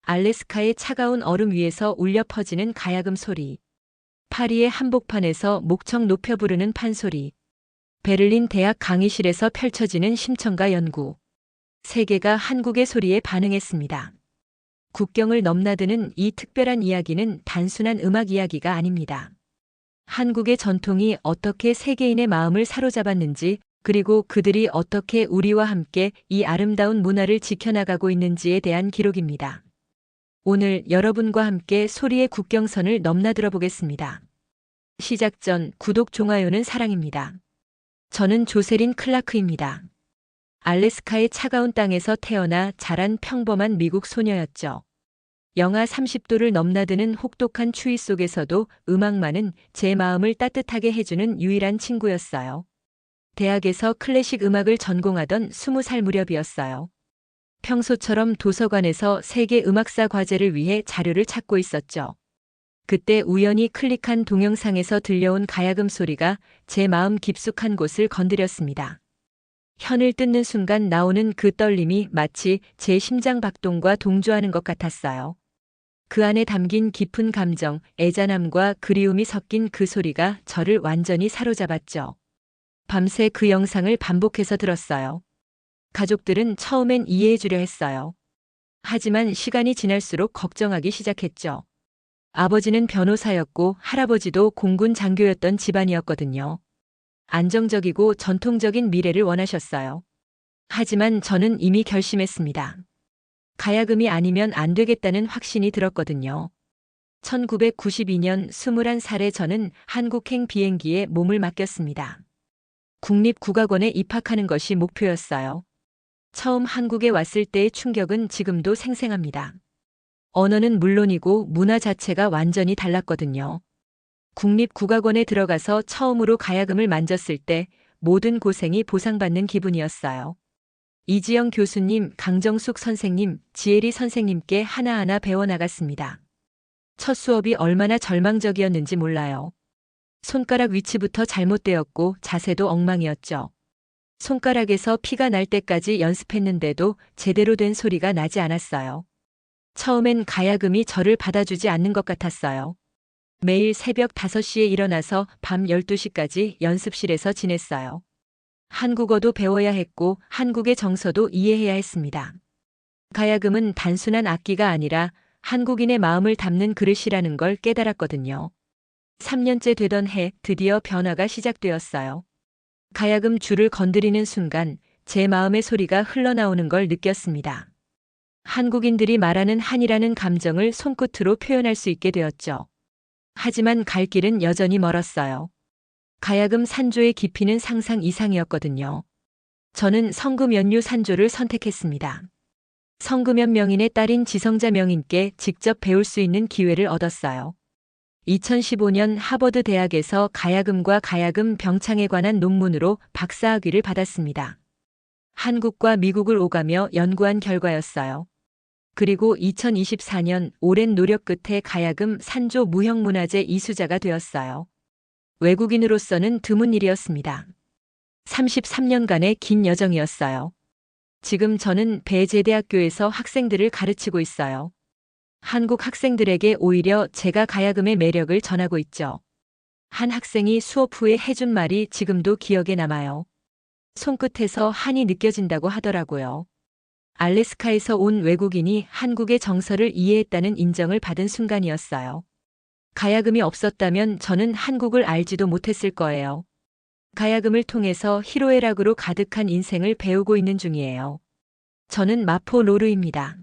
알래스카의 차가운 얼음 위에서 울려 퍼지는 가야금 소리. 파리의 한복판에서 목청 높여 부르는 판소리. 베를린 대학 강의실에서 펼쳐지는 심청가 연구. 세계가 한국의 소리에 반응했습니다. 국경을 넘나드는 이 특별한 이야기는 단순한 음악 이야기가 아닙니다. 한국의 전통이 어떻게 세계인의 마음을 사로잡았는지, 그리고 그들이 어떻게 우리와 함께 이 아름다운 문화를 지켜나가고 있는지에 대한 기록입니다. 오늘 여러분과 함께 소리의 국경선을 넘나들어 보겠습니다. 시작 전 구독, 좋아요는 사랑입니다. 저는 조세린 클라크입니다. 알래스카의 차가운 땅에서 태어나 자란 평범한 미국 소녀였죠. 영하 30도를 넘나드는 혹독한 추위 속에서도 음악만은 제 마음을 따뜻하게 해주는 유일한 친구였어요. 대학에서 클래식 음악을 전공하던 20살 무렵이었어요. 평소처럼 도서관에서 세계 음악사 과제를 위해 자료를 찾고 있었죠. 그때 우연히 클릭한 동영상에서 들려온 가야금 소리가 제 마음 깊숙한 곳을 건드렸습니다. 현을 뜯는 순간 나오는 그 떨림이 마치 제 심장 박동과 동조하는 것 같았어요. 그 안에 담긴 깊은 감정, 애잔함과 그리움이 섞인 그 소리가 저를 완전히 사로잡았죠. 밤새 그 영상을 반복해서 들었어요. 가족들은 처음엔 이해해주려 했어요. 하지만 시간이 지날수록 걱정하기 시작했죠. 아버지는 변호사였고 할아버지도 공군 장교였던 집안이었거든요. 안정적이고 전통적인 미래를 원하셨어요. 하지만 저는 이미 결심했습니다. 가야금이 아니면 안 되겠다는 확신이 들었거든요. 1992년 21살에 저는 한국행 비행기에 몸을 맡겼습니다. 국립국악원에 입학하는 것이 목표였어요. 처음 한국에 왔을 때의 충격은 지금도 생생합니다. 언어는 물론이고 문화 자체가 완전히 달랐거든요. 국립국악원에 들어가서 처음으로 가야금을 만졌을 때 모든 고생이 보상받는 기분이었어요. 이지영 교수님, 강정숙 선생님, 지혜리 선생님께 하나하나 배워나갔습니다. 첫 수업이 얼마나 절망적이었는지 몰라요. 손가락 위치부터 잘못되었고 자세도 엉망이었죠. 손가락에서 피가 날 때까지 연습했는데도 제대로 된 소리가 나지 않았어요. 처음엔 가야금이 저를 받아주지 않는 것 같았어요. 매일 새벽 5시에 일어나서 밤 12시까지 연습실에서 지냈어요. 한국어도 배워야 했고 한국의 정서도 이해해야 했습니다. 가야금은 단순한 악기가 아니라 한국인의 마음을 담는 그릇이라는 걸 깨달았거든요. 3년째 되던 해 드디어 변화가 시작되었어요. 가야금 줄을 건드리는 순간 제 마음의 소리가 흘러나오는 걸 느꼈습니다. 한국인들이 말하는 한이라는 감정을 손끝으로 표현할 수 있게 되었죠. 하지만 갈 길은 여전히 멀었어요. 가야금 산조의 깊이는 상상 이상이었거든요. 저는 성금연류 산조를 선택했습니다. 성금연 명인의 딸인 지성자 명인께 직접 배울 수 있는 기회를 얻었어요. 2015년 하버드 대학에서 가야금과 가야금 병창에 관한 논문으로 박사학위를 받았습니다. 한국과 미국을 오가며 연구한 결과였어요. 그리고 2024년 오랜 노력 끝에 가야금 산조 무형문화재 이수자가 되었어요. 외국인으로서는 드문 일이었습니다. 33년간의 긴 여정이었어요. 지금 저는 배제대학교에서 학생들을 가르치고 있어요. 한국 학생들에게 오히려 제가 가야금의 매력을 전하고 있죠. 한 학생이 수업 후에 해준 말이 지금도 기억에 남아요. 손끝에서 한이 느껴진다고 하더라고요. 알래스카에서 온 외국인이 한국의 정서를 이해했다는 인정을 받은 순간이었어요. 가야금이 없었다면 저는 한국을 알지도 못했을 거예요. 가야금을 통해서 희로애락으로 가득한 인생을 배우고 있는 중이에요. 저는 마포 로르입니다.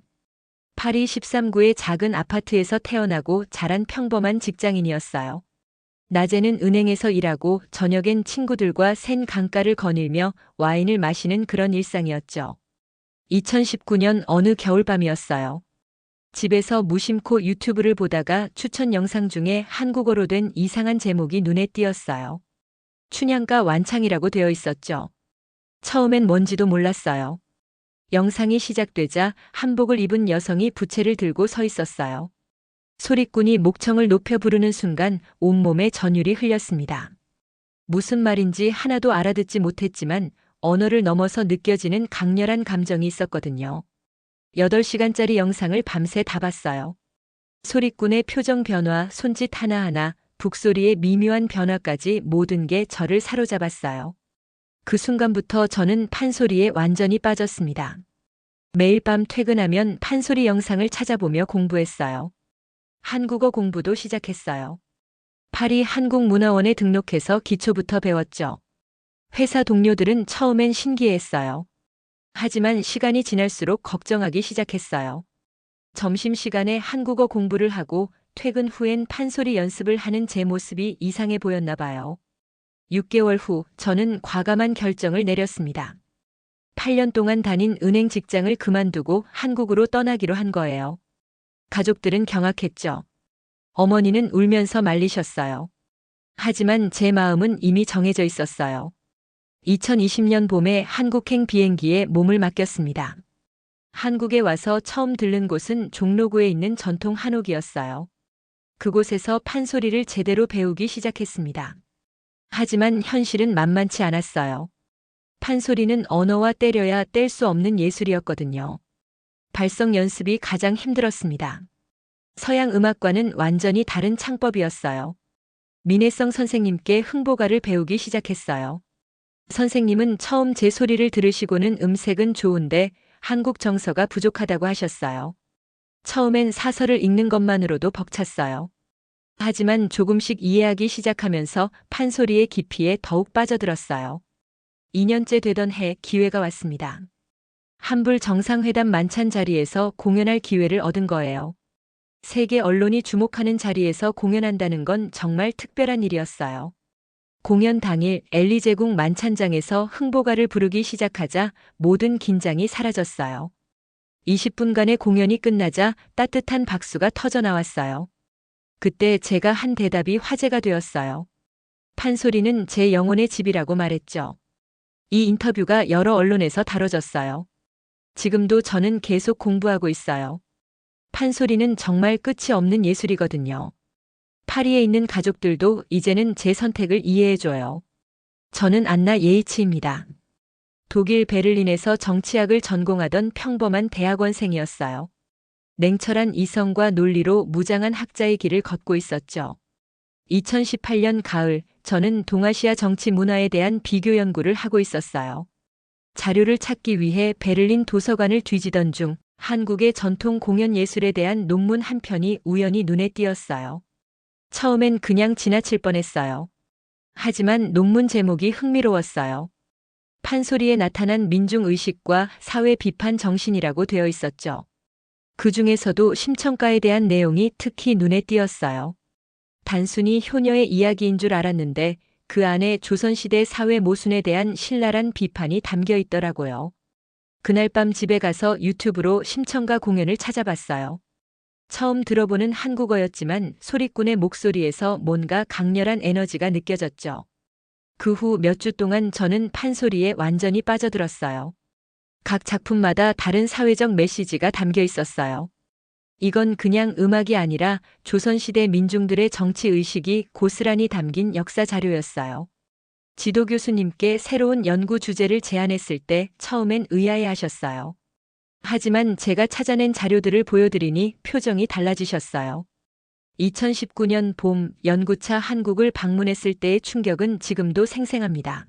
파리 13구의 작은 아파트에서 태어나고 자란 평범한 직장인이었어요. 낮에는 은행에서 일하고 저녁엔 친구들과 센 강가를 거닐며 와인을 마시는 그런 일상이었죠. 2019년 어느 겨울밤이었어요. 집에서 무심코 유튜브를 보다가 추천 영상 중에 한국어로 된 이상한 제목이 눈에 띄었어요. 춘향가 완창이라고 되어 있었죠. 처음엔 뭔지도 몰랐어요. 영상이 시작되자 한복을 입은 여성이 부채를 들고 서 있었어요. 소리꾼이 목청을 높여 부르는 순간 온몸에 전율이 흘렸습니다. 무슨 말인지 하나도 알아듣지 못했지만 언어를 넘어서 느껴지는 강렬한 감정이 있었거든요. 8시간짜리 영상을 밤새 다 봤어요. 소리꾼의 표정 변화, 손짓 하나하나, 북소리의 미묘한 변화까지 모든 게 저를 사로잡았어요. 그 순간부터 저는 판소리에 완전히 빠졌습니다. 매일 밤 퇴근하면 판소리 영상을 찾아보며 공부했어요. 한국어 공부도 시작했어요. 파리 한국문화원에 등록해서 기초부터 배웠죠. 회사 동료들은 처음엔 신기해했어요. 하지만 시간이 지날수록 걱정하기 시작했어요. 점심시간에 한국어 공부를 하고 퇴근 후엔 판소리 연습을 하는 제 모습이 이상해 보였나 봐요. 6개월 후 저는 과감한 결정을 내렸습니다. 8년 동안 다닌 은행 직장을 그만두고 한국으로 떠나기로 한 거예요. 가족들은 경악했죠. 어머니는 울면서 말리셨어요. 하지만 제 마음은 이미 정해져 있었어요. 2020년 봄에 한국행 비행기에 몸을 맡겼습니다. 한국에 와서 처음 들른 곳은 종로구에 있는 전통 한옥이었어요. 그곳에서 판소리를 제대로 배우기 시작했습니다. 하지만 현실은 만만치 않았어요. 판소리는 언어와 때려야 뗄 수 없는 예술이었거든요. 발성 연습이 가장 힘들었습니다. 서양 음악과는 완전히 다른 창법이었어요. 민혜성 선생님께 흥보가를 배우기 시작했어요. 선생님은 처음 제 소리를 들으시고는 음색은 좋은데 한국 정서가 부족하다고 하셨어요. 처음엔 사설을 읽는 것만으로도 벅찼어요. 하지만 조금씩 이해하기 시작하면서 판소리의 깊이에 더욱 빠져들었어요. 2년째 되던 해 기회가 왔습니다. 한불 정상회담 만찬 자리에서 공연할 기회를 얻은 거예요. 세계 언론이 주목하는 자리에서 공연한다는 건 정말 특별한 일이었어요. 공연 당일 엘리제궁 만찬장에서 흥보가를 부르기 시작하자 모든 긴장이 사라졌어요. 20분간의 공연이 끝나자 따뜻한 박수가 터져 나왔어요. 그때 제가 한 대답이 화제가 되었어요. 판소리는 제 영혼의 집이라고 말했죠. 이 인터뷰가 여러 언론에서 다뤄졌어요. 지금도 저는 계속 공부하고 있어요. 판소리는 정말 끝이 없는 예술이거든요. 파리에 있는 가족들도 이제는 제 선택을 이해해줘요. 저는 안나 예이치입니다. 독일 베를린에서 정치학을 전공하던 평범한 대학원생이었어요. 냉철한 이성과 논리로 무장한 학자의 길을 걷고 있었죠. 2018년 가을, 저는 동아시아 정치 문화에 대한 비교 연구를 하고 있었어요. 자료를 찾기 위해 베를린 도서관을 뒤지던 중 한국의 전통 공연 예술에 대한 논문 한 편이 우연히 눈에 띄었어요. 처음엔 그냥 지나칠 뻔했어요. 하지만 논문 제목이 흥미로웠어요. 판소리에 나타난 민중의식과 사회 비판 정신이라고 되어 있었죠. 그 중에서도 심청가에 대한 내용이 특히 눈에 띄었어요. 단순히 효녀의 이야기인 줄 알았는데 그 안에 조선시대 사회 모순에 대한 신랄한 비판이 담겨 있더라고요. 그날 밤 집에 가서 유튜브로 심청가 공연을 찾아봤어요. 처음 들어보는 한국어였지만 소리꾼의 목소리에서 뭔가 강렬한 에너지가 느껴졌죠. 그 후 몇 주 동안 저는 판소리에 완전히 빠져들었어요. 각 작품마다 다른 사회적 메시지가 담겨 있었어요. 이건 그냥 음악이 아니라 조선시대 민중들의 정치의식이 고스란히 담긴 역사 자료였어요. 지도 교수님께 새로운 연구 주제를 제안했을 때 처음엔 의아해 하셨어요. 하지만 제가 찾아낸 자료들을 보여드리니 표정이 달라지셨어요. 2019년 봄 연구차 한국을 방문했을 때의 충격은 지금도 생생합니다.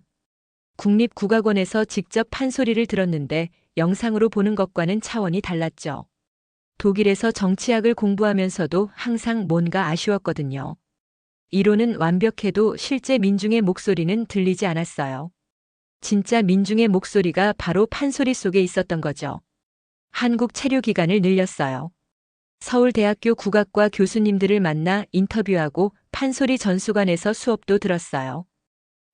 국립국악원에서 직접 판소리를 들었는데 영상으로 보는 것과는 차원이 달랐죠. 독일에서 정치학을 공부하면서도 항상 뭔가 아쉬웠거든요. 이론은 완벽해도 실제 민중의 목소리는 들리지 않았어요. 진짜 민중의 목소리가 바로 판소리 속에 있었던 거죠. 한국 체류 기간을 늘렸어요. 서울대학교 국악과 교수님들을 만나 인터뷰하고 판소리 전수관에서 수업도 들었어요.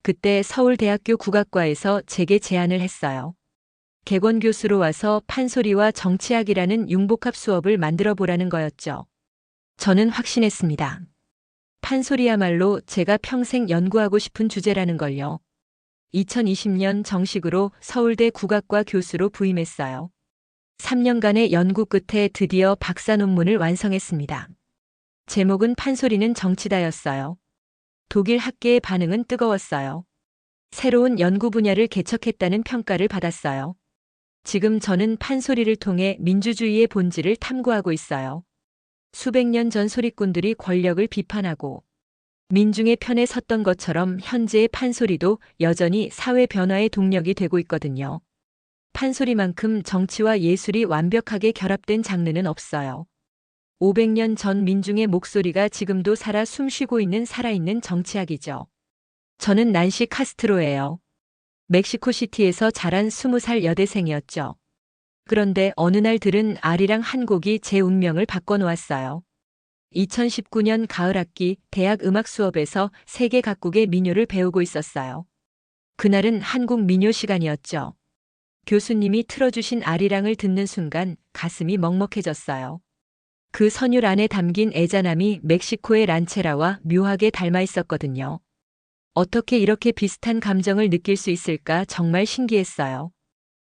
그때 서울대학교 국악과에서 제게 제안을 했어요. 객원 교수로 와서 판소리와 정치학이라는 융복합 수업을 만들어 보라는 거였죠. 저는 확신했습니다. 판소리야말로 제가 평생 연구하고 싶은 주제라는 걸요. 2020년 정식으로 서울대 국악과 교수로 부임했어요. 3년간의 연구 끝에 드디어 박사 논문을 완성했습니다. 제목은 판소리는 정치다였어요. 독일 학계의 반응은 뜨거웠어요. 새로운 연구 분야를 개척했다는 평가를 받았어요. 지금 저는 판소리를 통해 민주주의의 본질을 탐구하고 있어요. 수백 년 전 소리꾼들이 권력을 비판하고 민중의 편에 섰던 것처럼 현재의 판소리도 여전히 사회 변화의 동력이 되고 있거든요. 판소리만큼 정치와 예술이 완벽하게 결합된 장르는 없어요. 500년 전 민중의 목소리가 지금도 살아 숨쉬고 있는 살아있는 정치학이죠. 저는 난시 카스트로예요. 멕시코시티에서 자란 20살 여대생이었죠. 그런데 어느 날 들은 아리랑 한 곡이 제 운명을 바꿔놓았어요. 2019년 가을 학기 대학 음악 수업에서 세계 각국의 민요를 배우고 있었어요. 그날은 한국 민요 시간이었죠. 교수님이 틀어주신 아리랑을 듣는 순간 가슴이 먹먹해졌어요. 그 선율 안에 담긴 애잔함이 멕시코의 란체라와 묘하게 닮아 있었거든요. 어떻게 이렇게 비슷한 감정을 느낄 수 있을까 정말 신기했어요.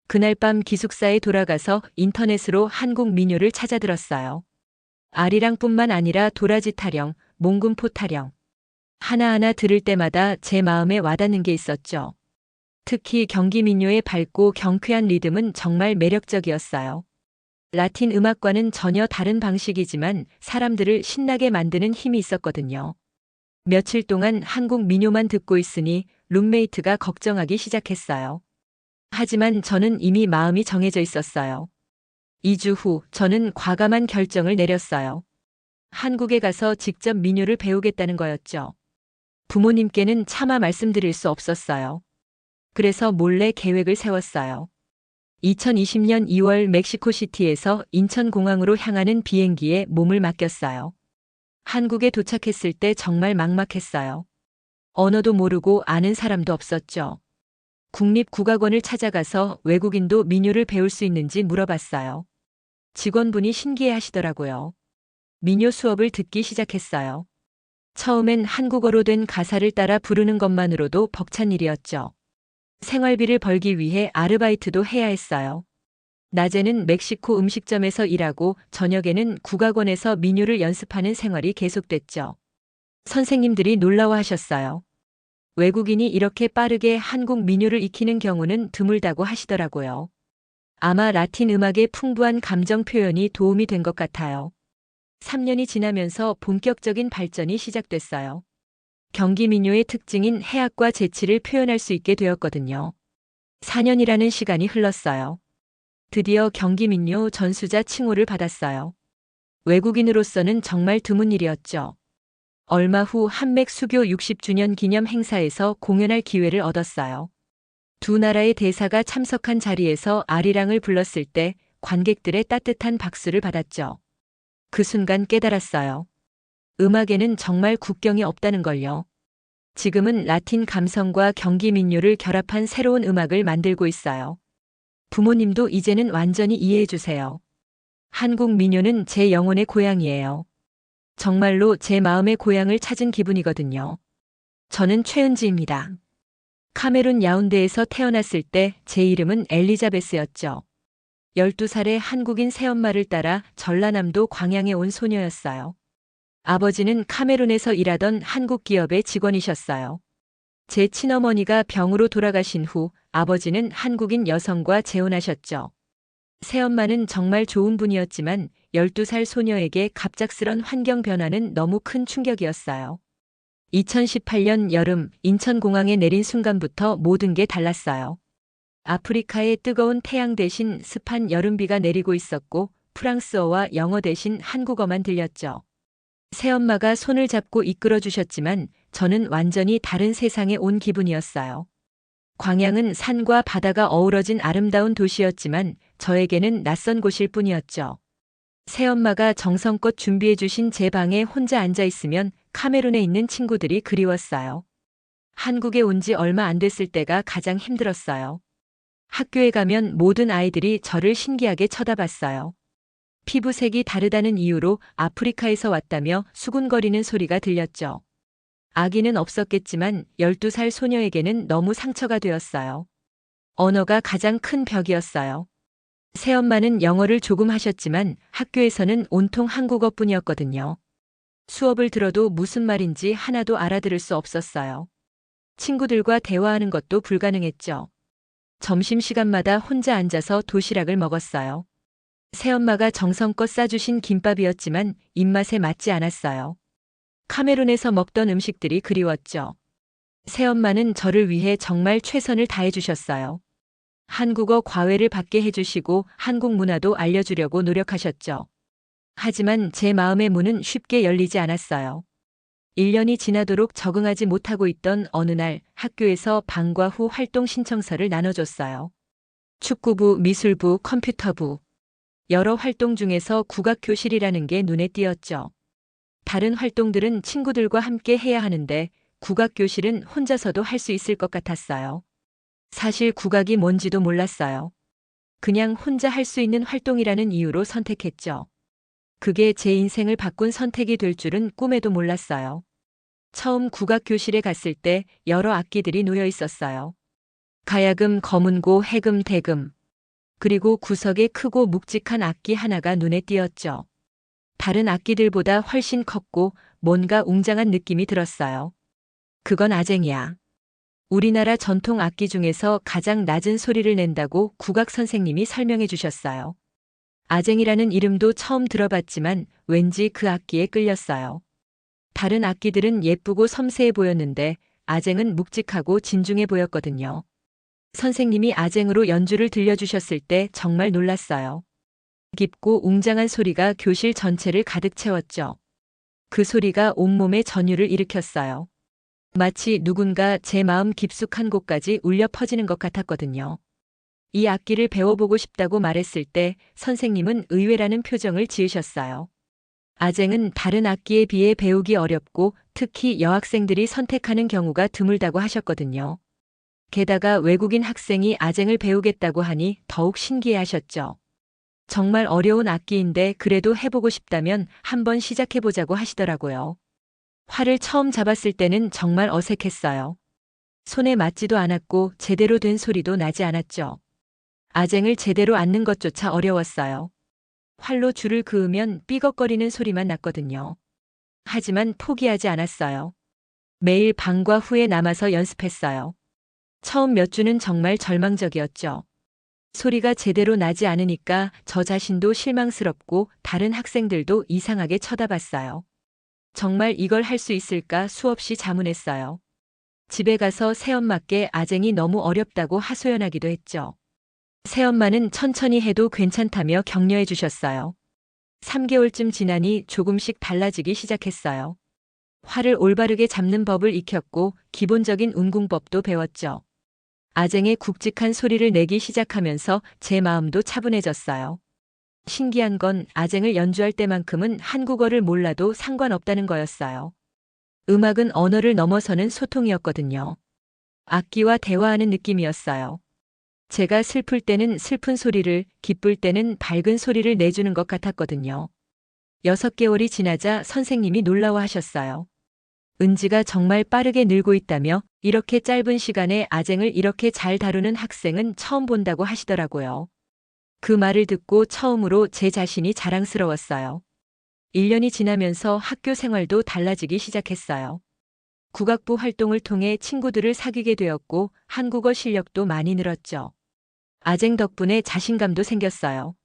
그날 밤 기숙사에 돌아가서 인터넷으로 한국 민요를 찾아 들었어요. 아리랑뿐만 아니라 도라지 타령, 몽군포 타령. 하나하나 들을 때마다 제 마음에 와닿는 게 있었죠. 특히 경기 민요의 밝고 경쾌한 리듬은 정말 매력적이었어요. 라틴 음악과는 전혀 다른 방식이지만 사람들을 신나게 만드는 힘이 있었거든요. 며칠 동안 한국 민요만 듣고 있으니 룸메이트가 걱정하기 시작했어요. 하지만 저는 이미 마음이 정해져 있었어요. 2주 후 저는 과감한 결정을 내렸어요. 한국에 가서 직접 민요를 배우겠다는 거였죠. 부모님께는 차마 말씀드릴 수 없었어요. 그래서 몰래 계획을 세웠어요. 2020년 2월 멕시코시티에서 인천공항으로 향하는 비행기에 몸을 맡겼어요. 한국에 도착했을 때 정말 막막했어요. 언어도 모르고 아는 사람도 없었죠. 국립국악원을 찾아가서 외국인도 민요를 배울 수 있는지 물어봤어요. 직원분이 신기해 하시더라고요. 민요 수업을 듣기 시작했어요. 처음엔 한국어로 된 가사를 따라 부르는 것만으로도 벅찬 일이었죠. 생활비를 벌기 위해 아르바이트도 해야 했어요. 낮에는 멕시코 음식점에서 일하고 저녁에는 국악원에서 민요를 연습하는 생활이 계속됐죠. 선생님들이 놀라워하셨어요. 외국인이 이렇게 빠르게 한국 민요를 익히는 경우는 드물다고 하시더라고요. 아마 라틴 음악의 풍부한 감정 표현이 도움이 된 것 같아요. 3년이 지나면서 본격적인 발전이 시작됐어요. 경기 민요의 특징인 해악과 재치를 표현할 수 있게 되었거든요. 4년이라는 시간이 흘렀어요. 드디어 경기 민요 전수자 칭호를 받았어요. 외국인으로서는 정말 드문 일이었죠. 얼마 후 한맥 수교 60주년 기념 행사에서 공연할 기회를 얻었어요. 두 나라의 대사가 참석한 자리에서 아리랑을 불렀을 때 관객들의 따뜻한 박수를 받았죠. 그 순간 깨달았어요. 음악에는 정말 국경이 없다는 걸요. 지금은 라틴 감성과 경기 민요를 결합한 새로운 음악을 만들고 있어요. 부모님도 이제는 완전히 이해해 주세요. 한국 민요는 제 영혼의 고향이에요. 정말로 제 마음의 고향을 찾은 기분이거든요. 저는 최은지입니다. 카메룬 야운데에서 태어났을 때 제 이름은 엘리자베스였죠. 12살의 한국인 새엄마를 따라 전라남도 광양에 온 소녀였어요. 아버지는 카메룬에서 일하던 한국 기업의 직원이셨어요. 제 친어머니가 병으로 돌아가신 후 아버지는 한국인 여성과 재혼하셨죠. 새엄마는 정말 좋은 분이었지만 12살 소녀에게 갑작스런 환경 변화는 너무 큰 충격이었어요. 2018년 여름 인천공항에 내린 순간부터 모든 게 달랐어요. 아프리카의 뜨거운 태양 대신 습한 여름비가 내리고 있었고 프랑스어와 영어 대신 한국어만 들렸죠. 새엄마가 손을 잡고 이끌어 주셨지만 저는 완전히 다른 세상에 온 기분이었어요. 광양은 산과 바다가 어우러진 아름다운 도시였지만 저에게는 낯선 곳일 뿐이었죠. 새엄마가 정성껏 준비해 주신 제 방에 혼자 앉아 있으면 카메룬에 있는 친구들이 그리웠어요. 한국에 온 지 얼마 안 됐을 때가 가장 힘들었어요. 학교에 가면 모든 아이들이 저를 신기하게 쳐다봤어요. 피부색이 다르다는 이유로 아프리카에서 왔다며 수군거리는 소리가 들렸죠. 아기는 없었겠지만 12살 소녀에게는 너무 상처가 되었어요. 언어가 가장 큰 벽이었어요. 새엄마는 영어를 조금 하셨지만 학교에서는 온통 한국어뿐이었거든요. 수업을 들어도 무슨 말인지 하나도 알아들을 수 없었어요. 친구들과 대화하는 것도 불가능했죠. 점심시간마다 혼자 앉아서 도시락을 먹었어요. 새엄마가 정성껏 싸주신 김밥이었지만 입맛에 맞지 않았어요. 카메룬에서 먹던 음식들이 그리웠죠. 새엄마는 저를 위해 정말 최선을 다해주셨어요. 한국어 과외를 받게 해주시고 한국 문화도 알려주려고 노력하셨죠. 하지만 제 마음의 문은 쉽게 열리지 않았어요. 1년이 지나도록 적응하지 못하고 있던 어느 날 학교에서 방과 후 활동 신청서를 나눠줬어요. 축구부, 미술부, 컴퓨터부. 여러 활동 중에서 국악교실이라는 게 눈에 띄었죠. 다른 활동들은 친구들과 함께 해야 하는데 국악교실은 혼자서도 할 수 있을 것 같았어요. 사실 국악이 뭔지도 몰랐어요. 그냥 혼자 할 수 있는 활동이라는 이유로 선택했죠. 그게 제 인생을 바꾼 선택이 될 줄은 꿈에도 몰랐어요. 처음 국악교실에 갔을 때 여러 악기들이 놓여 있었어요. 가야금, 거문고, 해금, 대금. 그리고 구석에 크고 묵직한 악기 하나가 눈에 띄었죠. 다른 악기들보다 훨씬 컸고 뭔가 웅장한 느낌이 들었어요. 그건 아쟁이야. 우리나라 전통 악기 중에서 가장 낮은 소리를 낸다고 국악 선생님이 설명해 주셨어요. 아쟁이라는 이름도 처음 들어봤지만 왠지 그 악기에 끌렸어요. 다른 악기들은 예쁘고 섬세해 보였는데 아쟁은 묵직하고 진중해 보였거든요. 선생님이 아쟁으로 연주를 들려주셨을 때 정말 놀랐어요. 깊고 웅장한 소리가 교실 전체를 가득 채웠죠. 그 소리가 온몸에 전율을 일으켰어요. 마치 누군가 제 마음 깊숙한 곳까지 울려 퍼지는 것 같았거든요. 이 악기를 배워보고 싶다고 말했을 때 선생님은 의외라는 표정을 지으셨어요. 아쟁은 다른 악기에 비해 배우기 어렵고 특히 여학생들이 선택하는 경우가 드물다고 하셨거든요. 게다가 외국인 학생이 아쟁을 배우겠다고 하니 더욱 신기해 하셨죠. 정말 어려운 악기인데 그래도 해보고 싶다면 한번 시작해보자고 하시더라고요. 활을 처음 잡았을 때는 정말 어색했어요. 손에 맞지도 않았고 제대로 된 소리도 나지 않았죠. 아쟁을 제대로 앉는 것조차 어려웠어요. 활로 줄을 그으면 삐걱거리는 소리만 났거든요. 하지만 포기하지 않았어요. 매일 방과 후에 남아서 연습했어요. 처음 몇 주는 정말 절망적이었죠. 소리가 제대로 나지 않으니까 저 자신도 실망스럽고 다른 학생들도 이상하게 쳐다봤어요. 정말 이걸 할 수 있을까 수없이 자문했어요. 집에 가서 새엄마께 아쟁이 너무 어렵다고 하소연하기도 했죠. 새엄마는 천천히 해도 괜찮다며 격려해 주셨어요. 3개월쯤 지나니 조금씩 달라지기 시작했어요. 활을 올바르게 잡는 법을 익혔고 기본적인 운궁법도 배웠죠. 아쟁의 굵직한 소리를 내기 시작하면서 제 마음도 차분해졌어요. 신기한 건 아쟁을 연주할 때만큼은 한국어를 몰라도 상관없다는 거였어요. 음악은 언어를 넘어서는 소통이었거든요. 악기와 대화하는 느낌이었어요. 제가 슬플 때는 슬픈 소리를, 기쁠 때는 밝은 소리를 내주는 것 같았거든요. 6개월이 지나자 선생님이 놀라워하셨어요. 은지가 정말 빠르게 늘고 있다며 이렇게 짧은 시간에 아쟁을 이렇게 잘 다루는 학생은 처음 본다고 하시더라고요. 그 말을 듣고 처음으로 제 자신이 자랑스러웠어요. 1년이 지나면서 학교 생활도 달라지기 시작했어요. 국악부 활동을 통해 친구들을 사귀게 되었고 한국어 실력도 많이 늘었죠. 아쟁 덕분에 자신감도 생겼어요.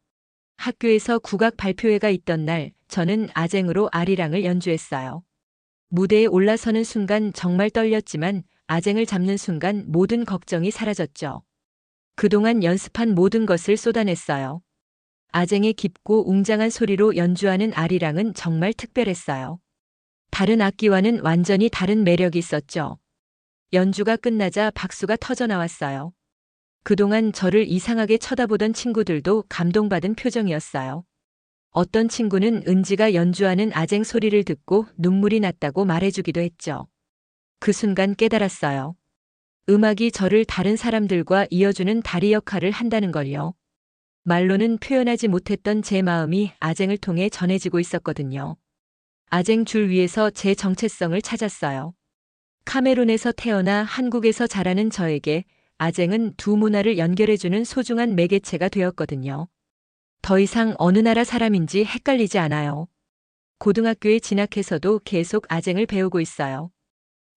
학교에서 국악 발표회가 있던 날 저는 아쟁으로 아리랑을 연주했어요. 무대에 올라서는 순간 정말 떨렸지만 아쟁을 잡는 순간 모든 걱정이 사라졌죠. 그동안 연습한 모든 것을 쏟아냈어요. 아쟁의 깊고 웅장한 소리로 연주하는 아리랑은 정말 특별했어요. 다른 악기와는 완전히 다른 매력이 있었죠. 연주가 끝나자 박수가 터져 나왔어요. 그동안 저를 이상하게 쳐다보던 친구들도 감동받은 표정이었어요. 어떤 친구는 은지가 연주하는 아쟁 소리를 듣고 눈물이 났다고 말해주기도 했죠. 그 순간 깨달았어요. 음악이 저를 다른 사람들과 이어주는 다리 역할을 한다는 걸요. 말로는 표현하지 못했던 제 마음이 아쟁을 통해 전해지고 있었거든요. 아쟁 줄 위에서 제 정체성을 찾았어요. 카메룬에서 태어나 한국에서 자라는 저에게 아쟁은 두 문화를 연결해주는 소중한 매개체가 되었거든요. 더 이상 어느 나라 사람인지 헷갈리지 않아요. 고등학교에 진학해서도 계속 아쟁을 배우고 있어요.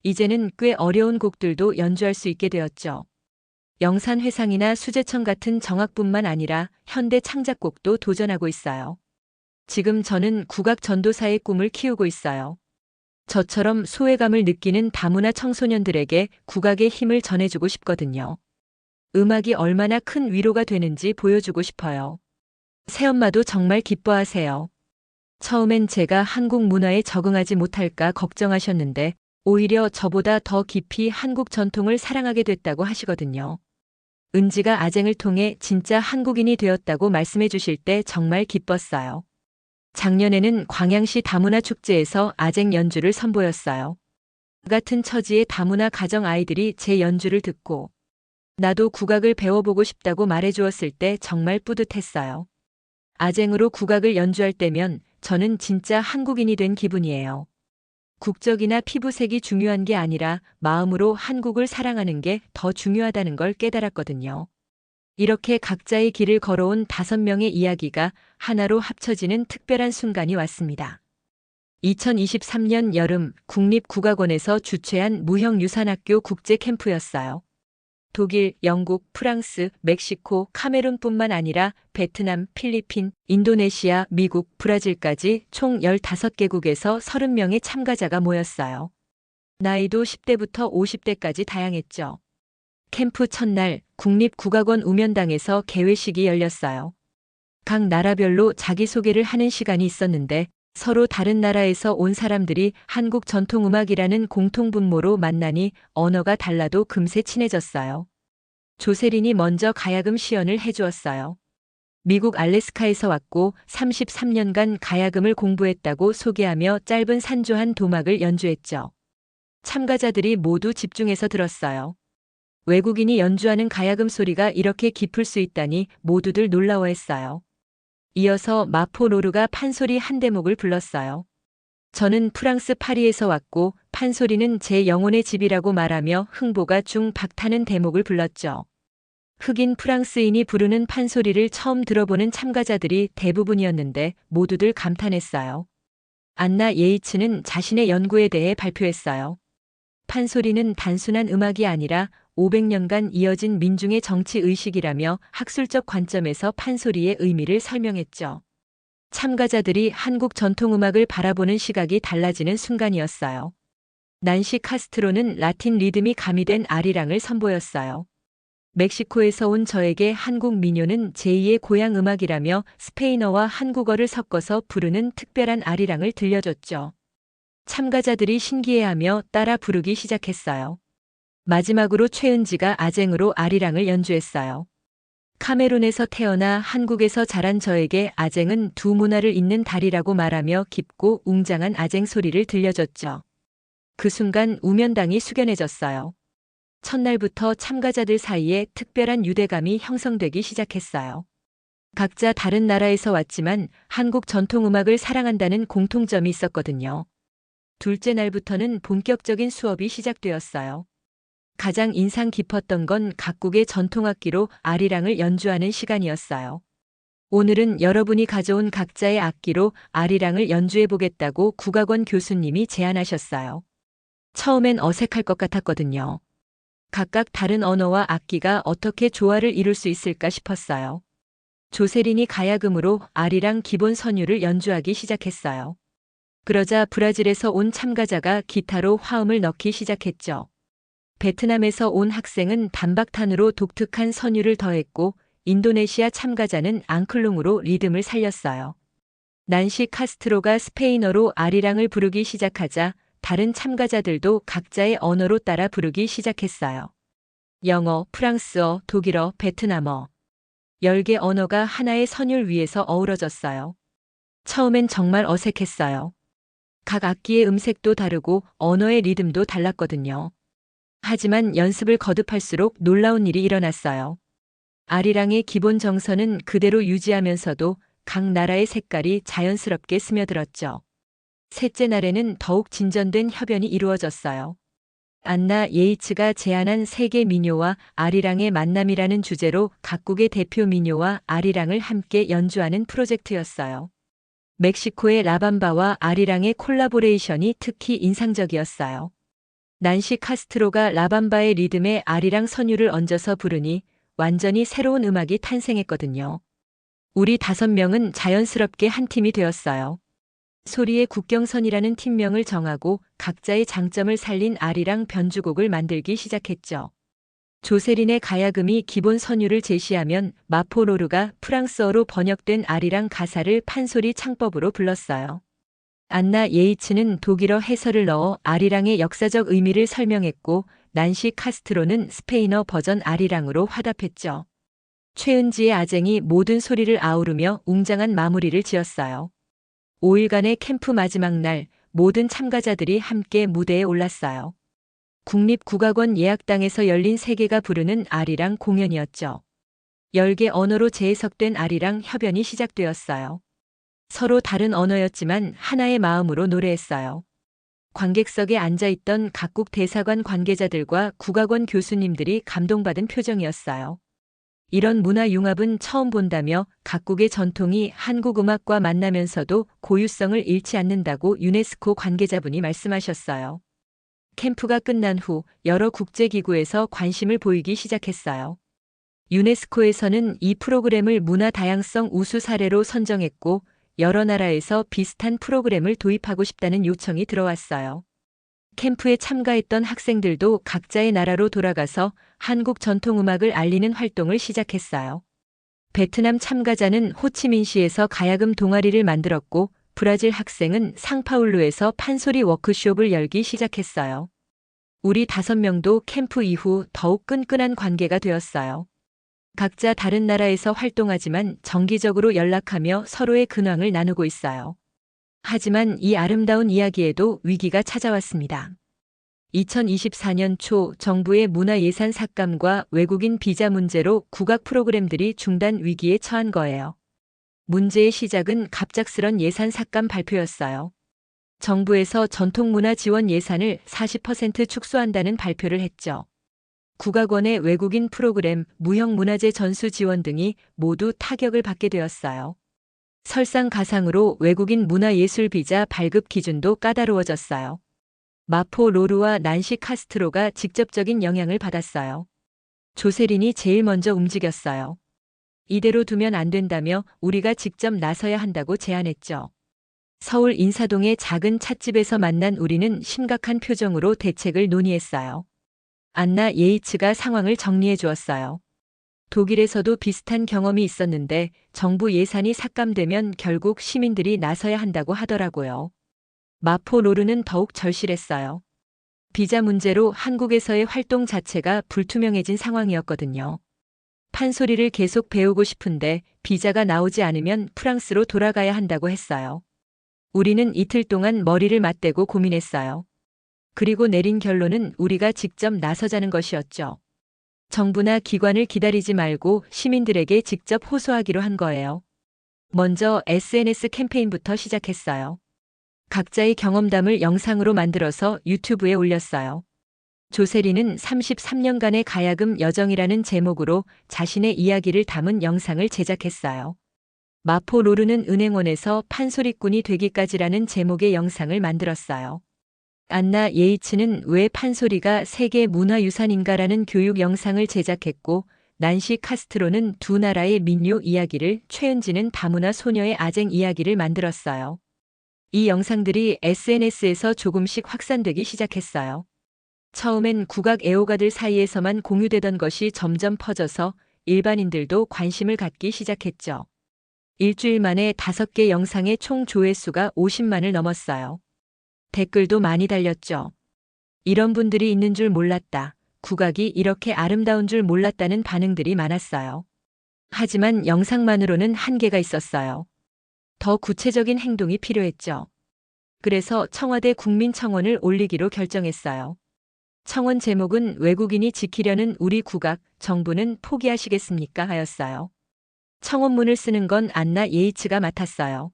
이제는 꽤 어려운 곡들도 연주할 수 있게 되었죠. 영산회상이나 수제청 같은 정악뿐만 아니라 현대 창작곡도 도전하고 있어요. 지금 저는 국악 전도사의 꿈을 키우고 있어요. 저처럼 소외감을 느끼는 다문화 청소년들에게 국악의 힘을 전해주고 싶거든요. 음악이 얼마나 큰 위로가 되는지 보여주고 싶어요. 새엄마도 정말 기뻐하세요. 처음엔 제가 한국 문화에 적응하지 못할까 걱정하셨는데 오히려 저보다 더 깊이 한국 전통을 사랑하게 됐다고 하시거든요. 은지가 아쟁을 통해 진짜 한국인이 되었다고 말씀해 주실 때 정말 기뻤어요. 작년에는 광양시 다문화 축제에서 아쟁 연주를 선보였어요. 같은 처지의 다문화 가정 아이들이 제 연주를 듣고 나도 국악을 배워보고 싶다고 말해주었을 때 정말 뿌듯했어요. 아쟁으로 국악을 연주할 때면 저는 진짜 한국인이 된 기분이에요. 국적이나 피부색이 중요한 게 아니라 마음으로 한국을 사랑하는 게 더 중요하다는 걸 깨달았거든요. 이렇게 각자의 길을 걸어온 5명의 이야기가 하나로 합쳐지는 특별한 순간이 왔습니다. 2023년 여름 국립국악원에서 주최한 무형유산학교 국제 캠프였어요. 독일, 영국, 프랑스, 멕시코, 카메룬뿐만 아니라 베트남, 필리핀, 인도네시아, 미국, 브라질까지 총 15개국에서 30명의 참가자가 모였어요. 나이도 10대부터 50대까지 다양했죠. 캠프 첫날 국립국악원 우면당에서 개회식이 열렸어요. 각 나라별로 자기소개를 하는 시간이 있었는데 서로 다른 나라에서 온 사람들이 한국 전통음악이라는 공통분모로 만나니 언어가 달라도 금세 친해졌어요. 조세린이 먼저 가야금 시연을 해주었어요. 미국 알래스카에서 왔고 33년간 가야금을 공부했다고 소개하며 짧은 산조한 도막을 연주했죠. 참가자들이 모두 집중해서 들었어요. 외국인이 연주하는 가야금 소리가 이렇게 깊을 수 있다니 모두들 놀라워했어요. 이어서 마포 로르가 판소리 한 대목을 불렀어요. 저는 프랑스 파리에서 왔고 판소리는 제 영혼의 집이라고 말하며 흥보가 중박타는 대목을 불렀죠. 흑인 프랑스인이 부르는 판소리를 처음 들어보는 참가자들이 대부분이었는데 모두들 감탄했어요. 안나 예이츠는 자신의 연구에 대해 발표했어요. 판소리는 단순한 음악이 아니라 500년간 이어진 민중의 정치 의식이라며 학술적 관점에서 판소리의 의미를 설명했죠. 참가자들이 한국 전통음악을 바라보는 시각이 달라지는 순간이었어요. 난시 카스트로는 라틴 리듬이 가미된 아리랑을 선보였어요. 멕시코에서 온 저에게 한국 민요는 제2의 고향 음악이라며 스페인어와 한국어를 섞어서 부르는 특별한 아리랑을 들려줬죠. 참가자들이 신기해하며 따라 부르기 시작했어요. 마지막으로 최은지가 아쟁으로 아리랑을 연주했어요. 카메룬에서 태어나 한국에서 자란 저에게 아쟁은 두 문화를 잇는 다리라고 말하며 깊고 웅장한 아쟁 소리를 들려줬죠. 그 순간 우면당이 숙연해졌어요. 첫날부터 참가자들 사이에 특별한 유대감이 형성되기 시작했어요. 각자 다른 나라에서 왔지만 한국 전통음악을 사랑한다는 공통점이 있었거든요. 둘째 날부터는 본격적인 수업이 시작되었어요. 가장 인상 깊었던 건 각국의 전통악기로 아리랑을 연주하는 시간이었어요. 오늘은 여러분이 가져온 각자의 악기로 아리랑을 연주해 보겠다고 국악원 교수님이 제안하셨어요. 처음엔 어색할 것 같았거든요. 각각 다른 언어와 악기가 어떻게 조화를 이룰 수 있을까 싶었어요. 조세린이 가야금으로 아리랑 기본 선율을 연주하기 시작했어요. 그러자 브라질에서 온 참가자가 기타로 화음을 넣기 시작했죠. 베트남에서 온 학생은 단박탄으로 독특한 선율을 더했고 인도네시아 참가자는 앙클룽으로 리듬을 살렸어요. 난시 카스트로가 스페인어로 아리랑을 부르기 시작하자 다른 참가자들도 각자의 언어로 따라 부르기 시작했어요. 영어, 프랑스어, 독일어, 베트남어. 10개 언어가 하나의 선율 위에서 어우러졌어요. 처음엔 정말 어색했어요. 각 악기의 음색도 다르고 언어의 리듬도 달랐거든요. 하지만 연습을 거듭할수록 놀라운 일이 일어났어요. 아리랑의 기본 정서는 그대로 유지하면서도 각 나라의 색깔이 자연스럽게 스며들었죠. 셋째 날에는 더욱 진전된 협연이 이루어졌어요. 안나 예이츠가 제안한 세계 민요와 아리랑의 만남이라는 주제로 각국의 대표 민요와 아리랑을 함께 연주하는 프로젝트였어요. 멕시코의 라밤바와 아리랑의 콜라보레이션이 특히 인상적이었어요. 난시 카스트로가 라밤바의 리듬에 아리랑 선율을 얹어서 부르니 완전히 새로운 음악이 탄생했거든요. 우리 5명은 자연스럽게 한 팀이 되었어요. 소리의 국경선이라는 팀명을 정하고 각자의 장점을 살린 아리랑 변주곡을 만들기 시작했죠. 조세린의 가야금이 기본 선율을 제시하면 마포로르가 프랑스어로 번역된 아리랑 가사를 판소리 창법으로 불렀어요. 안나 예이츠는 독일어 해설을 넣어 아리랑의 역사적 의미를 설명했고 난시 카스트로는 스페인어 버전 아리랑으로 화답했죠. 최은지의 아쟁이 모든 소리를 아우르며 웅장한 마무리를 지었어요. 5일간의 캠프 마지막 날 모든 참가자들이 함께 무대에 올랐어요. 국립국악원 예약당에서 열린 세계가 부르는 아리랑 공연이었죠. 10개 언어로 재해석된 아리랑 협연이 시작되었어요. 서로 다른 언어였지만 하나의 마음으로 노래했어요. 관객석에 앉아있던 각국 대사관 관계자들과 국악원 교수님들이 감동받은 표정이었어요. 이런 문화 융합은 처음 본다며 각국의 전통이 한국 음악과 만나면서도 고유성을 잃지 않는다고 유네스코 관계자분이 말씀하셨어요. 캠프가 끝난 후 여러 국제기구에서 관심을 보이기 시작했어요. 유네스코에서는 이 프로그램을 문화 다양성 우수 사례로 선정했고 여러 나라에서 비슷한 프로그램을 도입하고 싶다는 요청이 들어왔어요. 캠프에 참가했던 학생들도 각자의 나라로 돌아가서 한국 전통음악을 알리는 활동을 시작했어요. 베트남 참가자는 호치민시에서 가야금 동아리를 만들었고 브라질 학생은 상파울루에서 판소리 워크숍을 열기 시작했어요. 우리 5명도 캠프 이후 더욱 끈끈한 관계가 되었어요. 각자 다른 나라에서 활동하지만 정기적으로 연락하며 서로의 근황을 나누고 있어요. 하지만 이 아름다운 이야기에도 위기가 찾아왔습니다. 2024년 초 정부의 문화예산 삭감과 외국인 비자 문제로 국악 프로그램들이 중단 위기에 처한 거예요. 문제의 시작은 갑작스런 예산 삭감 발표였어요. 정부에서 전통문화 지원 예산을 40% 축소한다는 발표를 했죠. 국악원의 외국인 프로그램, 무형문화재 전수 지원 등이 모두 타격을 받게 되었어요. 설상가상으로 외국인 문화예술 비자 발급 기준도 까다로워졌어요. 마포 로르와 난시 카스트로가 직접적인 영향을 받았어요. 조세린이 제일 먼저 움직였어요. 이대로 두면 안 된다며 우리가 직접 나서야 한다고 제안했죠. 서울 인사동의 작은 찻집에서 만난 우리는 심각한 표정으로 대책을 논의했어요. 안나 예이츠가 상황을 정리해 주었어요. 독일에서도 비슷한 경험이 있었는데 정부 예산이 삭감되면 결국 시민들이 나서야 한다고 하더라고요. 마포 로르는 더욱 절실했어요. 비자 문제로 한국에서의 활동 자체가 불투명해진 상황이었거든요. 판소리를 계속 배우고 싶은데 비자가 나오지 않으면 프랑스로 돌아가야 한다고 했어요. 우리는 이틀 동안 머리를 맞대고 고민했어요. 그리고 내린 결론은 우리가 직접 나서자는 것이었죠. 정부나 기관을 기다리지 말고 시민들에게 직접 호소하기로 한 거예요. 먼저 SNS 캠페인부터 시작했어요. 각자의 경험담을 영상으로 만들어서 유튜브에 올렸어요. 조세리는 33년간의 가야금 여정이라는 제목으로 자신의 이야기를 담은 영상을 제작했어요. 마포 로르는 은행원에서 판소리꾼이 되기까지라는 제목의 영상을 만들었어요. 안나 예이츠는 왜 판소리가 세계 문화유산인가라는 교육 영상을 제작했고 난시 카스트로는 두 나라의 민요 이야기를, 최은지는 다문화 소녀의 아쟁 이야기를 만들었어요. 이 영상들이 SNS에서 조금씩 확산되기 시작했어요. 처음엔 국악 애호가들 사이에서만 공유되던 것이 점점 퍼져서 일반인들도 관심을 갖기 시작했죠. 일주일 만에 5개 영상의 총 조회수가 50만을 넘었어요. 댓글도 많이 달렸죠. 이런 분들이 있는 줄 몰랐다. 국악이 이렇게 아름다운 줄 몰랐다는 반응들이 많았어요. 하지만 영상만으로는 한계가 있었어요. 더 구체적인 행동이 필요했죠. 그래서 청와대 국민청원을 올리기로 결정했어요. 청원 제목은 외국인이 지키려는 우리 국악, 정부는 포기하시겠습니까? 하였어요. 청원문을 쓰는 건 안나 예이츠가 맡았어요.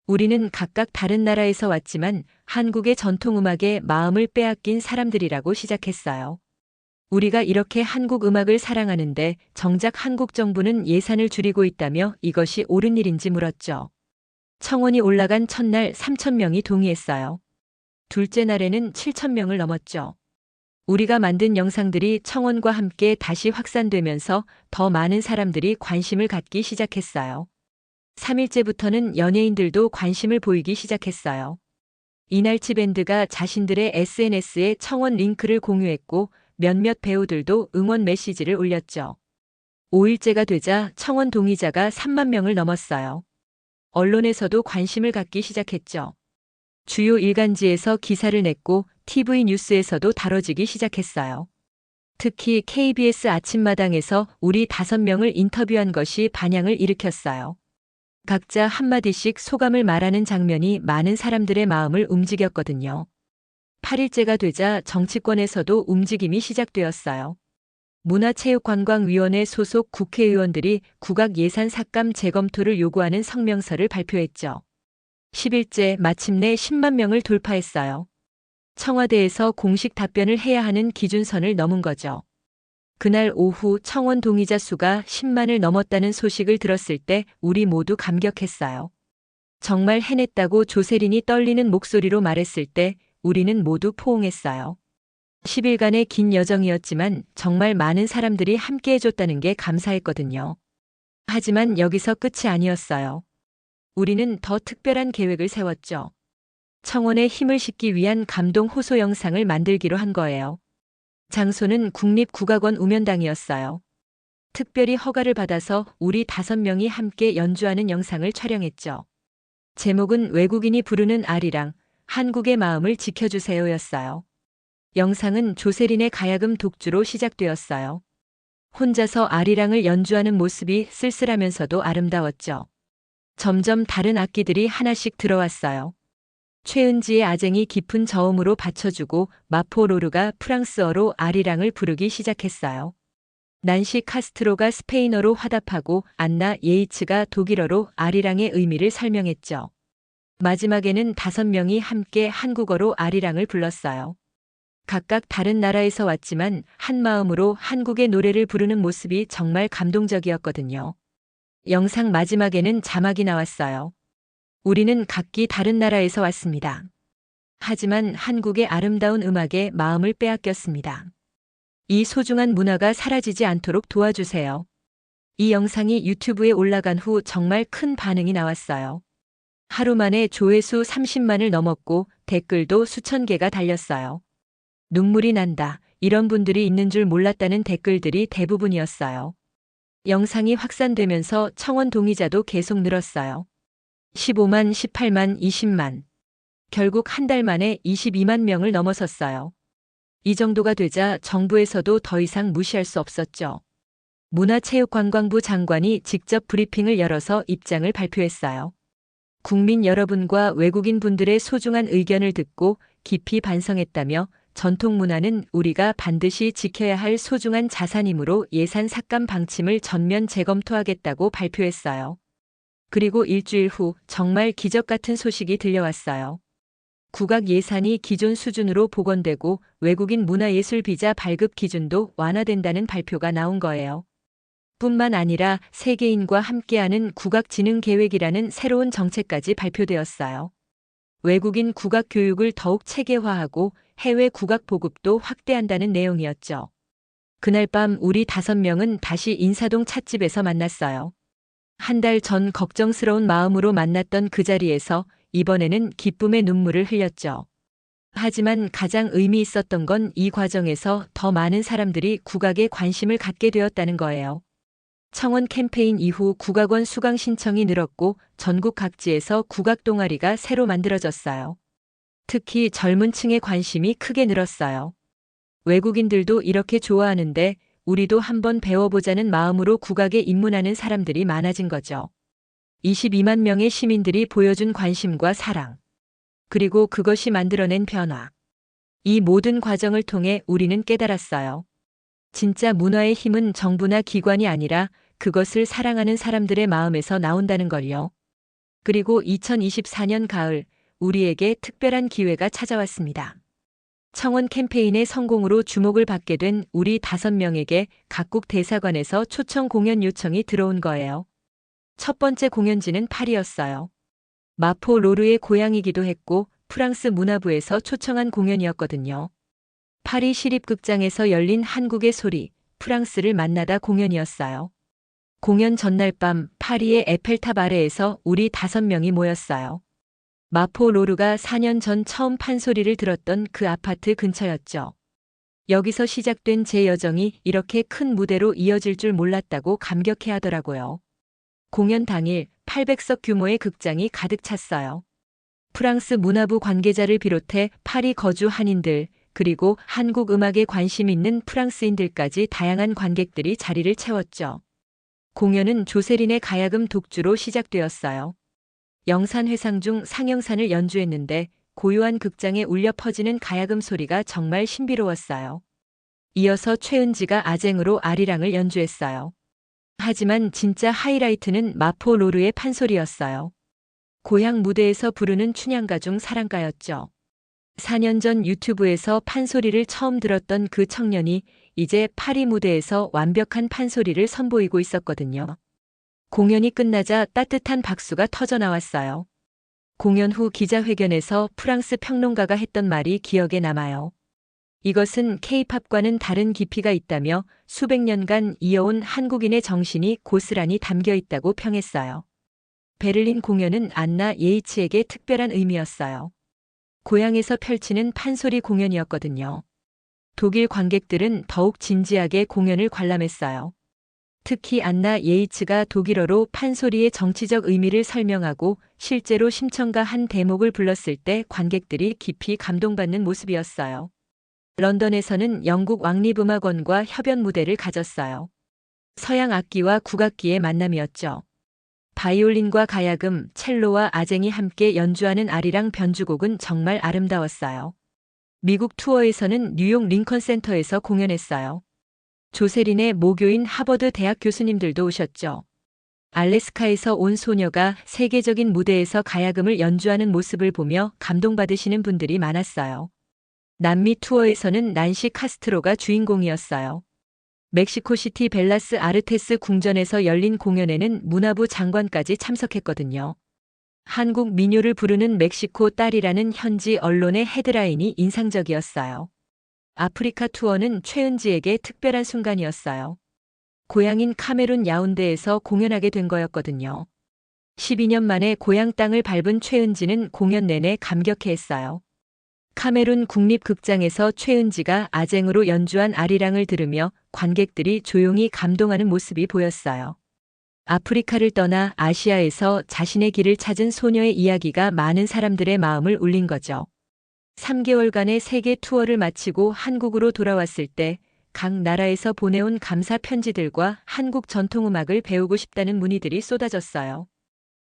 우리는 각각 다른 나라에서 왔지만 한국의 전통음악에 마음을 빼앗긴 사람들이라고 시작했어요. 우리가 이렇게 한국 음악을 사랑하는데 정작 한국 정부는 예산을 줄이고 있다며 이것이 옳은 일인지 물었죠. 청원이 올라간 첫날 3,000명이 동의했어요. 둘째 날에는 7,000명을 넘었죠. 우리가 만든 영상들이 청원과 함께 다시 확산되면서 더 많은 사람들이 관심을 갖기 시작했어요. 3일째부터는 연예인들도 관심을 보이기 시작했어요. 이날치 밴드가 자신들의 SNS에 청원 링크를 공유했고 몇몇 배우들도 응원 메시지를 올렸죠. 5일째가 되자 청원 동의자가 3만 명을 넘었어요. 언론에서도 관심을 갖기 시작했죠. 주요 일간지에서 기사를 냈고 TV 뉴스에서도 다뤄지기 시작했어요. 특히 KBS 아침마당에서 우리 5명을 인터뷰한 것이 반향을 일으켰어요. 각자 한마디씩 소감을 말하는 장면이 많은 사람들의 마음을 움직였거든요. 8일째가 되자 정치권에서도 움직임이 시작되었어요. 문화체육관광위원회 소속 국회의원들이 국악 예산 삭감 재검토를 요구하는 성명서를 발표했죠. 10일째 마침내 10만 명을 돌파했어요. 청와대에서 공식 답변을 해야 하는 기준선을 넘은 거죠. 그날 오후 청원 동의자 수가 10만을 넘었다는 소식을 들었을 때 우리 모두 감격했어요. 정말 해냈다고 조세린이 떨리는 목소리로 말했을 때 우리는 모두 포옹했어요. 10일간의 긴 여정이었지만 정말 많은 사람들이 함께 해줬다는 게 감사했거든요. 하지만 여기서 끝이 아니었어요. 우리는 더 특별한 계획을 세웠죠. 청원에 힘을 싣기 위한 감동 호소 영상을 만들기로 한 거예요. 장소는 국립국악원 우면당이었어요. 특별히 허가를 받아서 우리 5명이 함께 연주하는 영상을 촬영했죠. 제목은 외국인이 부르는 아리랑, 한국의 마음을 지켜주세요였어요. 영상은 조세린의 가야금 독주로 시작되었어요. 혼자서 아리랑을 연주하는 모습이 쓸쓸하면서도 아름다웠죠. 점점 다른 악기들이 하나씩 들어왔어요. 최은지의 아쟁이 깊은 저음으로 받쳐주고 마포로르가 프랑스어로 아리랑을 부르기 시작했어요. 난시 카스트로가 스페인어로 화답하고 안나 예이츠가 독일어로 아리랑의 의미를 설명했죠. 마지막에는 5명이 함께 한국어로 아리랑을 불렀어요. 각각 다른 나라에서 왔지만 한 마음으로 한국의 노래를 부르는 모습이 정말 감동적이었거든요. 영상 마지막에는 자막이 나왔어요. 우리는 각기 다른 나라에서 왔습니다. 하지만 한국의 아름다운 음악에 마음을 빼앗겼습니다. 이 소중한 문화가 사라지지 않도록 도와주세요. 이 영상이 유튜브에 올라간 후 정말 큰 반응이 나왔어요. 하루 만에 조회수 30만을 넘었고 댓글도 수천 개가 달렸어요. 눈물이 난다. 이런 분들이 있는 줄 몰랐다는 댓글들이 대부분이었어요. 영상이 확산되면서 청원 동의자도 계속 늘었어요. 15만, 18만, 20만. 결국 한 달 만에 22만 명을 넘어섰어요. 이 정도가 되자 정부에서도 더 이상 무시할 수 없었죠. 문화체육관광부 장관이 직접 브리핑을 열어서 입장을 발표했어요. 국민 여러분과 외국인 분들의 소중한 의견을 듣고 깊이 반성했다며 전통 문화는 우리가 반드시 지켜야 할 소중한 자산이므로 예산 삭감 방침을 전면 재검토하겠다고 발표했어요. 그리고 일주일 후 정말 기적 같은 소식이 들려왔어요. 국악 예산이 기존 수준으로 복원되고 외국인 문화예술 비자 발급 기준도 완화된다는 발표가 나온 거예요. 뿐만 아니라 세계인과 함께하는 국악진흥계획이라는 새로운 정책까지 발표되었어요. 외국인 국악 교육을 더욱 체계화하고 해외 국악 보급도 확대한다는 내용이었죠. 그날 밤 우리 5명은 다시 인사동 찻집에서 만났어요. 한 달 전 걱정스러운 마음으로 만났던 그 자리에서 이번에는 기쁨의 눈물을 흘렸죠. 하지만 가장 의미 있었던 건 이 과정에서 더 많은 사람들이 국악에 관심을 갖게 되었다는 거예요. 청원 캠페인 이후 국악원 수강 신청이 늘었고 전국 각지에서 국악 동아리가 새로 만들어졌어요. 특히 젊은 층의 관심이 크게 늘었어요. 외국인들도 이렇게 좋아하는데 우리도 한번 배워보자는 마음으로 국악에 입문하는 사람들이 많아진 거죠. 22만 명의 시민들이 보여준 관심과 사랑. 그리고 그것이 만들어낸 변화. 이 모든 과정을 통해 우리는 깨달았어요. 진짜 문화의 힘은 정부나 기관이 아니라 그것을 사랑하는 사람들의 마음에서 나온다는 걸요. 그리고 2024년 가을, 우리에게 특별한 기회가 찾아왔습니다. 청원 캠페인의 성공으로 주목을 받게 된 우리 5명에게 각국 대사관에서 초청 공연 요청이 들어온 거예요. 첫 번째 공연지는 파리였어요. 마포 로르의 고향이기도 했고 프랑스 문화부에서 초청한 공연이었거든요. 파리 시립극장에서 열린 한국의 소리, 프랑스를 만나다 공연이었어요. 공연 전날 밤 파리의 에펠탑 아래에서 우리 5명이 모였어요. 마포 로르가 4년 전 처음 판소리를 들었던 그 아파트 근처였죠. 여기서 시작된 제 여정이 이렇게 큰 무대로 이어질 줄 몰랐다고 감격해 하더라고요. 공연 당일 800석 규모의 극장이 가득 찼어요. 프랑스 문화부 관계자를 비롯해 파리 거주 한인들, 그리고 한국 음악에 관심 있는 프랑스인들까지 다양한 관객들이 자리를 채웠죠. 공연은 조세린의 가야금 독주로 시작되었어요. 영산회상 중 상영산을 연주했는데 고요한 극장에 울려 퍼지는 가야금 소리가 정말 신비로웠어요. 이어서 최은지가 아쟁으로 아리랑을 연주했어요. 하지만 진짜 하이라이트는 마포 로르의 판소리였어요. 고향 무대에서 부르는 춘향가 중 사랑가였죠. 4년 전 유튜브에서 판소리를 처음 들었던 그 청년이 이제 파리 무대에서 완벽한 판소리를 선보이고 있었거든요. 공연이 끝나자 따뜻한 박수가 터져 나왔어요. 공연 후 기자회견에서 프랑스 평론가가 했던 말이 기억에 남아요. 이것은 K-팝과는 다른 깊이가 있다며 수백 년간 이어온 한국인의 정신이 고스란히 담겨 있다고 평했어요. 베를린 공연은 안나 예이츠에게 특별한 의미였어요. 고향에서 펼치는 판소리 공연이었거든요. 독일 관객들은 더욱 진지하게 공연을 관람했어요. 특히 안나 예이츠가 독일어로 판소리의 정치적 의미를 설명하고 실제로 심청가 한 대목을 불렀을 때 관객들이 깊이 감동받는 모습이었어요. 런던에서는 영국 왕립음악원과 협연 무대를 가졌어요. 서양 악기와 국악기의 만남이었죠. 바이올린과 가야금, 첼로와 아쟁이 함께 연주하는 아리랑 변주곡은 정말 아름다웠어요. 미국 투어에서는 뉴욕 링컨 센터에서 공연했어요. 조세린의 모교인 하버드 대학 교수님들도 오셨죠. 알래스카에서 온 소녀가 세계적인 무대에서 가야금을 연주하는 모습을 보며 감동받으시는 분들이 많았어요. 남미 투어에서는 난시 카스트로가 주인공이었어요. 멕시코시티 벨라스 아르테스 궁전에서 열린 공연에는 문화부 장관까지 참석했거든요. 한국 민요를 부르는 멕시코 딸이라는 현지 언론의 헤드라인이 인상적이었어요. 아프리카 투어는 최은지에게 특별한 순간이었어요. 고향인 카메룬 야운데에서 공연하게 된 거였거든요. 12년 만에 고향 땅을 밟은 최은지는 공연 내내 감격해했어요. 카메룬 국립극장에서 최은지가 아쟁으로 연주한 아리랑을 들으며 관객들이 조용히 감동하는 모습이 보였어요. 아프리카를 떠나 아시아에서 자신의 길을 찾은 소녀의 이야기가 많은 사람들의 마음을 울린 거죠. 3개월간의 세계 투어를 마치고 한국으로 돌아왔을 때 각 나라에서 보내온 감사 편지들과 한국 전통음악을 배우고 싶다는 문의들이 쏟아졌어요.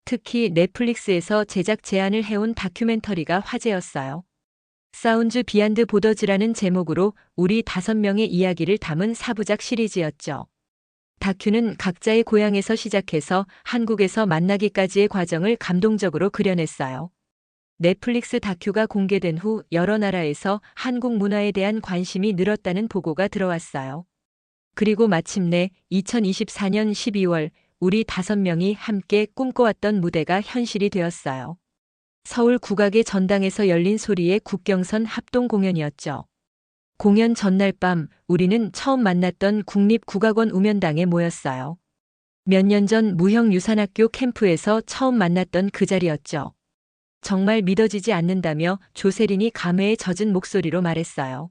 특히 넷플릭스에서 제작 제안을 해온 다큐멘터리가 화제였어요. 사운즈 비안드 보더즈라는 제목으로 우리 5명의 이야기를 담은 4부작 시리즈였죠. 다큐는 각자의 고향에서 시작해서 한국에서 만나기까지의 과정을 감동적으로 그려냈어요. 넷플릭스 다큐가 공개된 후 여러 나라에서 한국 문화에 대한 관심이 늘었다는 보고가 들어왔어요. 그리고 마침내 2024년 12월 우리 5명이 함께 꿈꿔왔던 무대가 현실이 되었어요. 서울 국악의 전당에서 열린 소리의 국경선 합동 공연이었죠. 공연 전날 밤 우리는 처음 만났던 국립국악원 우면당에 모였어요. 몇 년 전 무형유산학교 캠프에서 처음 만났던 그 자리였죠. 정말 믿어지지 않는다며 조세린이 감회에 젖은 목소리로 말했어요.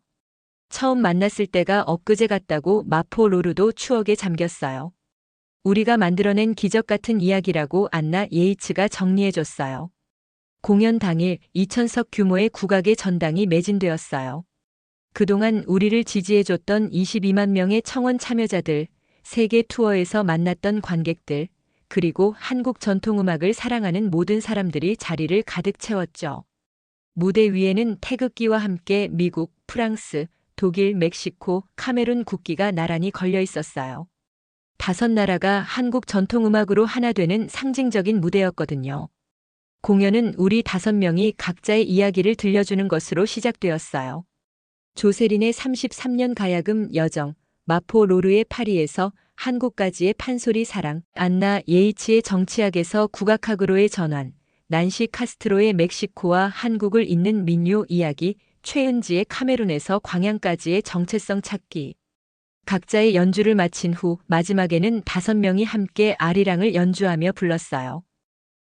처음 만났을 때가 엊그제 같다고 마포 로르도 추억에 잠겼어요. 우리가 만들어낸 기적 같은 이야기라고 안나 예이츠가 정리해줬어요. 공연 당일 2,000석 규모의 국악의 전당이 매진되었어요. 그동안 우리를 지지해줬던 22만 명의 청원 참여자들, 세계 투어에서 만났던 관객들, 그리고 한국 전통음악을 사랑하는 모든 사람들이 자리를 가득 채웠죠. 무대 위에는 태극기와 함께 미국, 프랑스, 독일, 멕시코, 카메룬 국기가 나란히 걸려 있었어요. 5나라가 한국 전통음악으로 하나 되는 상징적인 무대였거든요. 공연은 우리 5명이 각자의 이야기를 들려주는 것으로 시작되었어요. 조세린의 33년 가야금 여정, 마포 로르의 파리에서 한국까지의 판소리 사랑, 안나 예이츠의 정치학에서 국악학으로의 전환, 난시 카스트로의 멕시코와 한국을 잇는 민요 이야기, 최은지의 카메룬에서 광양까지의 정체성 찾기. 각자의 연주를 마친 후 마지막에는 5명이 함께 아리랑을 연주하며 불렀어요.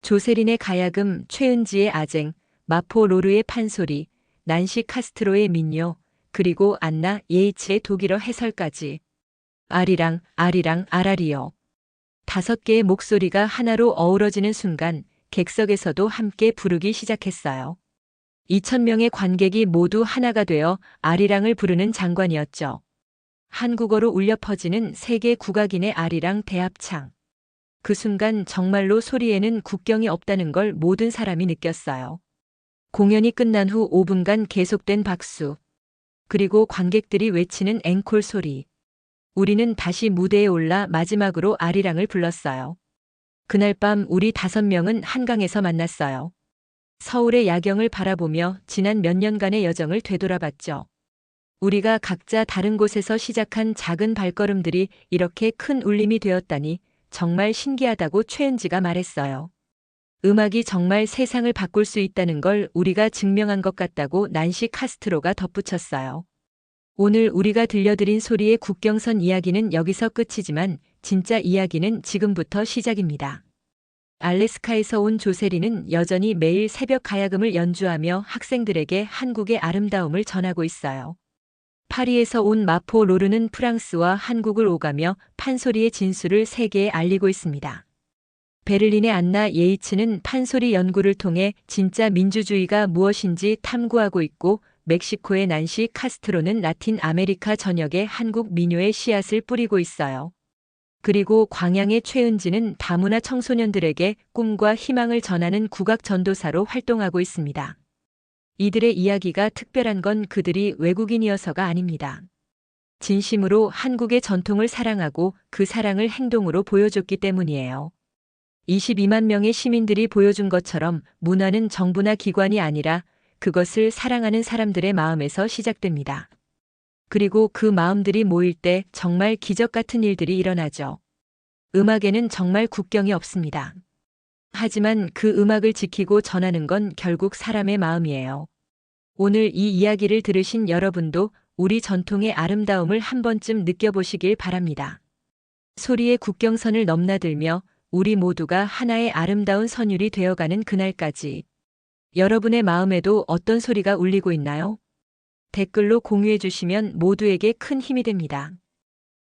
조세린의 가야금, 최은지의 아쟁, 마포 로르의 판소리, 난시 카스트로의 민요, 그리고 안나 예이츠의 독일어 해설까지. 아리랑, 아리랑, 아라리요. 5개의 목소리가 하나로 어우러지는 순간 객석에서도 함께 부르기 시작했어요. 2,000명의 관객이 모두 하나가 되어 아리랑을 부르는 장관이었죠. 한국어로 울려 퍼지는 세계 국악인의 아리랑 대합창. 그 순간 정말로 소리에는 국경이 없다는 걸 모든 사람이 느꼈어요. 공연이 끝난 후 5분간 계속된 박수. 그리고 관객들이 외치는 앵콜 소리. 우리는 다시 무대에 올라 마지막으로 아리랑을 불렀어요. 그날 밤 우리 5명은 한강에서 만났어요. 서울의 야경을 바라보며 지난 몇 년간의 여정을 되돌아봤죠. 우리가 각자 다른 곳에서 시작한 작은 발걸음들이 이렇게 큰 울림이 되었다니 정말 신기하다고 최은지가 말했어요. 음악이 정말 세상을 바꿀 수 있다는 걸 우리가 증명한 것 같다고 난시 카스트로가 덧붙였어요. 오늘 우리가 들려드린 소리의 국경선 이야기는 여기서 끝이지만 진짜 이야기는 지금부터 시작입니다. 알래스카에서 온 조세리는 여전히 매일 새벽 가야금을 연주하며 학생들에게 한국의 아름다움을 전하고 있어요. 파리에서 온 마포 로르는 프랑스와 한국을 오가며 판소리의 진수를 세계에 알리고 있습니다. 베를린의 안나 예이츠는 판소리 연구를 통해 진짜 민주주의가 무엇인지 탐구하고 있고, 멕시코의 난시 카스트로는 라틴 아메리카 전역에 한국 민요의 씨앗을 뿌리고 있어요. 그리고 광양의 최은지는 다문화 청소년들에게 꿈과 희망을 전하는 국악 전도사로 활동하고 있습니다. 이들의 이야기가 특별한 건 그들이 외국인이어서가 아닙니다. 진심으로 한국의 전통을 사랑하고 그 사랑을 행동으로 보여줬기 때문이에요. 22만 명의 시민들이 보여준 것처럼 문화는 정부나 기관이 아니라 그것을 사랑하는 사람들의 마음에서 시작됩니다. 그리고 그 마음들이 모일 때 정말 기적 같은 일들이 일어나죠. 음악에는 정말 국경이 없습니다. 하지만 그 음악을 지키고 전하는 건 결국 사람의 마음이에요. 오늘 이 이야기를 들으신 여러분도 우리 전통의 아름다움을 한 번쯤 느껴보시길 바랍니다. 소리의 국경선을 넘나들며 우리 모두가 하나의 아름다운 선율이 되어가는 그날까지. 여러분의 마음에도 어떤 소리가 울리고 있나요? 댓글로 공유해 주시면 모두에게 큰 힘이 됩니다.